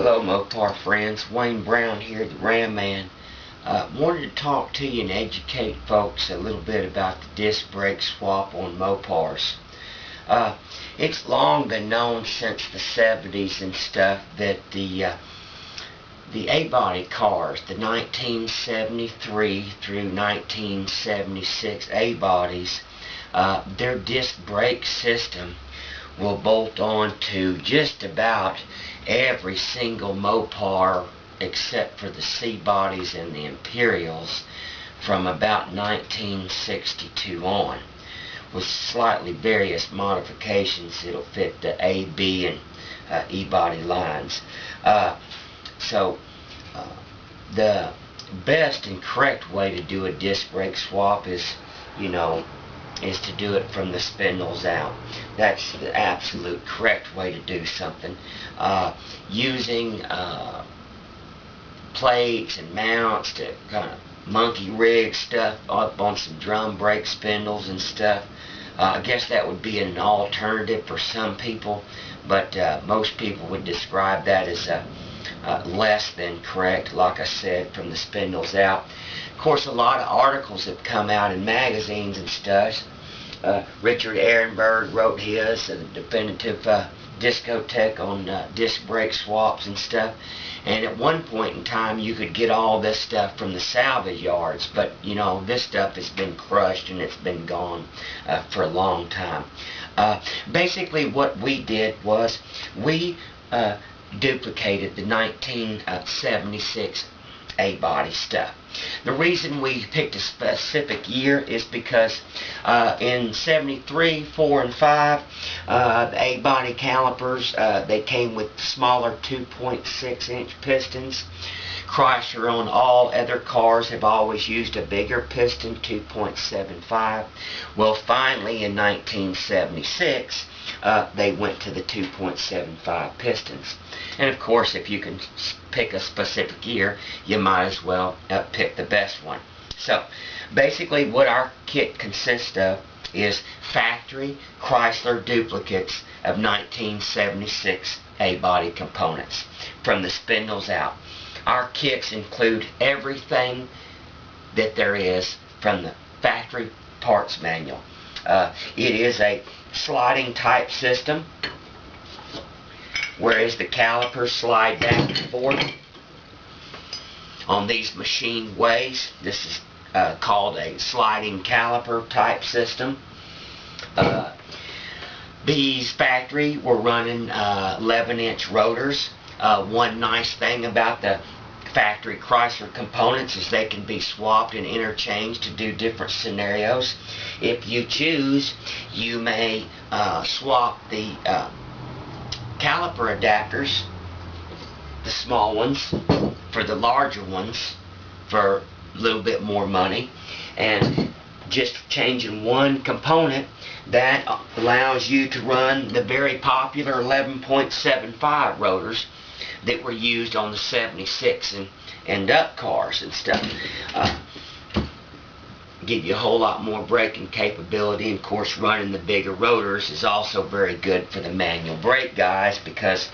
Hello Mopar friends, Wayne Brown here, the Ram Man. Wanted to talk to you and educate folks a little bit about the disc brake swap on Mopars. It's long been known since the 70s and stuff that the A-body cars, the 1973 through 1976 A-bodies, their disc brake system will bolt on to just about every single Mopar except for the C-bodies and the Imperials from about 1962 on, with slightly various modifications. It'll fit the A, B, and E-body lines. The best and correct way to do a disc brake swap is to do it from the spindles out. That's the absolute correct way to do something. Using plates and mounts to kind of monkey rig stuff up on some drum brake spindles and stuff. I guess that would be an alternative for some people, but most people would describe that as less than correct, like I said, from the spindles out. Of course, a lot of articles have come out in magazines and stuff. Richard Ehrenberg wrote his, the definitive discotheque on disc brake swaps and stuff. And at one point in time, you could get all this stuff from the salvage yards, but this stuff has been crushed and it's been gone for a long time. Basically, what we did was we duplicated the 1976 A-body stuff. The reason we picked a specific year is because in 73, 4, and 5, the A-body calipers, they came with smaller 2.6-inch pistons. Chrysler on all other cars have always used a bigger piston, 2.75. Well, finally in 1976, they went to the 2.75 pistons. And of course, if you can pick a specific year, you might as well pick the best one. So basically what our kit consists of is factory Chrysler duplicates of 1976 A-body components from the spindles out. Our kits include everything that there is from the factory parts manual. It is a sliding type system, whereas the calipers slide back and forth on these machined ways. This is called a sliding caliper type system. These factory were running 11-inch rotors. One nice thing about the factory Chrysler components is they can be swapped and interchanged to do different scenarios. If you choose, you may swap the caliper adapters, the small ones, for the larger ones for a little bit more money, and just changing one component that allows you to run the very popular 11.75 rotors that were used on the 76 and up cars and stuff. Give you a whole lot more braking capability, and of course running the bigger rotors is also very good for the manual brake guys, because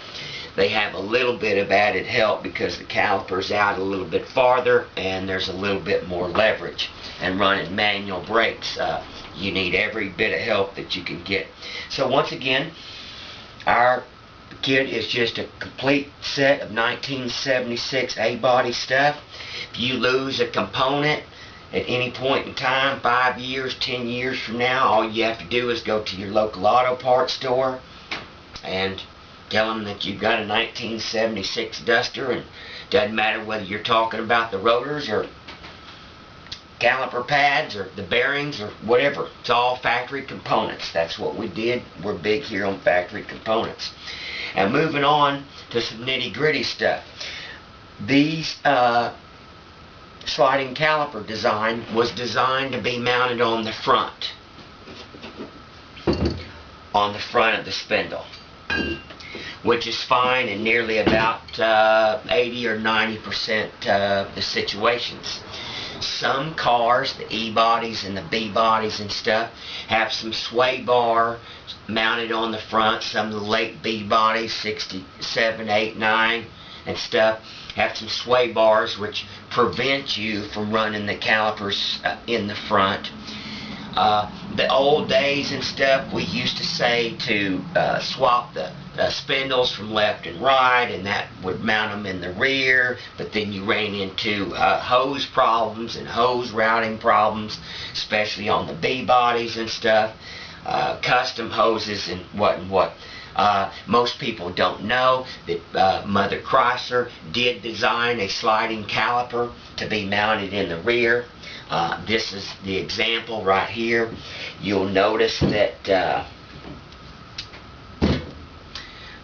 they have a little bit of added help because the caliper's out a little bit farther and there's a little bit more leverage. And running manual brakes, you need every bit of help that you can get. So once again, our kit is just a complete set of 1976 A-body stuff. If you lose a component at any point in time, 5 years, 10 years from now, all you have to do is go to your local auto parts store and tell them that you've got a 1976 Duster, and it doesn't matter whether you're talking about the rotors or caliper pads or the bearings or whatever. It's all factory components. That's what we did. We're big here on factory components. And moving on to some nitty-gritty stuff. These sliding caliper design was designed to be mounted on the front of the spindle, which is fine in nearly about 80 or 90% of the situations. Some cars, the E-bodies and the B-bodies and stuff, have some sway bar mounted on the front. Some of the late B-bodies, 67, 8, 9, and stuff have some sway bars which prevent you from running the calipers in the front. The old days and stuff, we used to say to swap the spindles from left and right, and that would mount them in the rear, but then you ran into hose problems and hose routing problems, especially on the B-bodies and stuff, custom hoses and what. Most people don't know that Mother Chrysler did design a sliding caliper to be mounted in the rear. This is the example right here. You'll notice that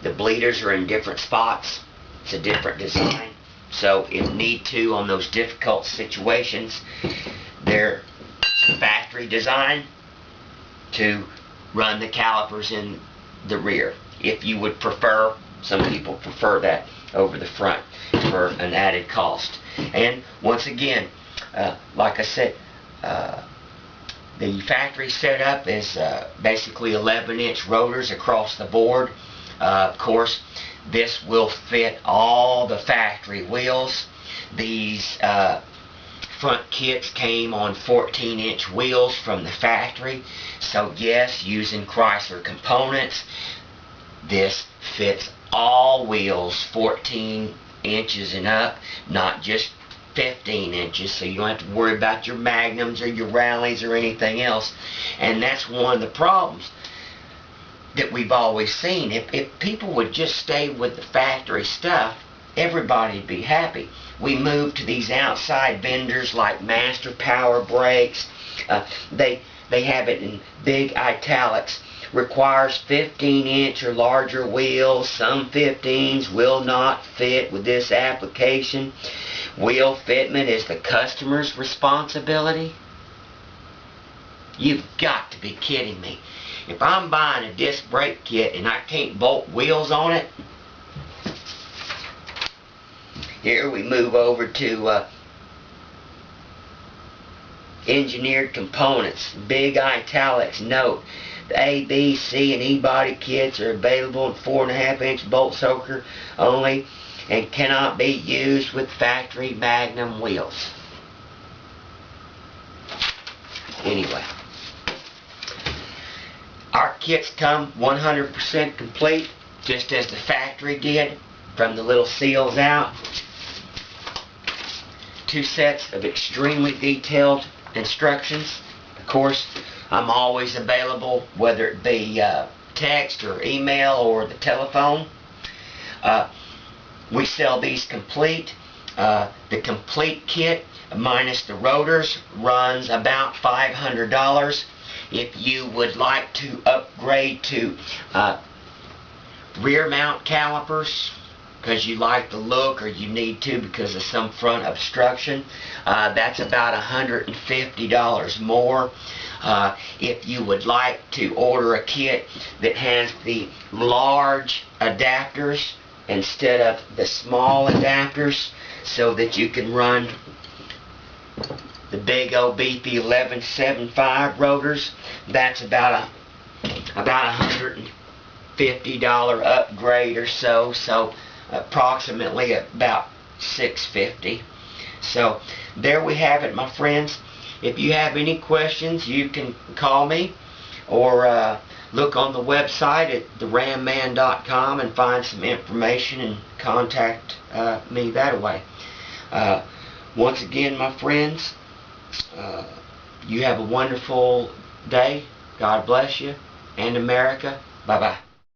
the bleeders are in different spots. It's a different design. So if need to, on those difficult situations, they're factory designed to run the calipers in the rear. If you would prefer, some people prefer that over the front for an added cost. And once again, like I said, the factory setup is basically 11-inch rotors across the board. Of course, this will fit all the factory wheels. These front kits came on 14-inch wheels from the factory. So yes, using Chrysler components, this fits all wheels 14 inches and up, not just 15 inches, so you don't have to worry about your Magnums or your Rallies or anything else. And that's one of the problems that we've always seen. If people would just stay with the factory stuff, everybody would be happy. We moved to these outside vendors like Master Power Brakes. They have it in big italics. Requires 15-inch or larger wheels. Some 15s will not fit with this application. Wheel fitment is the customer's responsibility. You've got to be kidding me. If I'm buying a disc brake kit and I can't bolt wheels on it, here we move over to engineered components. Big italics note. The A, B, C, and E body kits are available in 4.5-inch bolt soaker only and cannot be used with factory Magnum wheels. Anyway, our kits come 100% complete, just as the factory did, from the little seals out. 2 sets of extremely detailed instructions. Of course, I'm always available, whether it be text or email or the telephone. We sell these complete. The complete kit minus the rotors runs about $500. If you would like to upgrade to rear mount calipers because you like the look or you need to because of some front obstruction, that's about $150 more. If you would like to order a kit that has the large adapters instead of the small adapters so that you can run the big old beefy 1175 rotors, that's about $150 upgrade or so, so approximately about $650. So there we have it, my friends. If you have any questions, you can call me or look on the website at theramman.com and find some information and contact me that way. Once again, my friends, you have a wonderful day. God bless you and America. Bye-bye.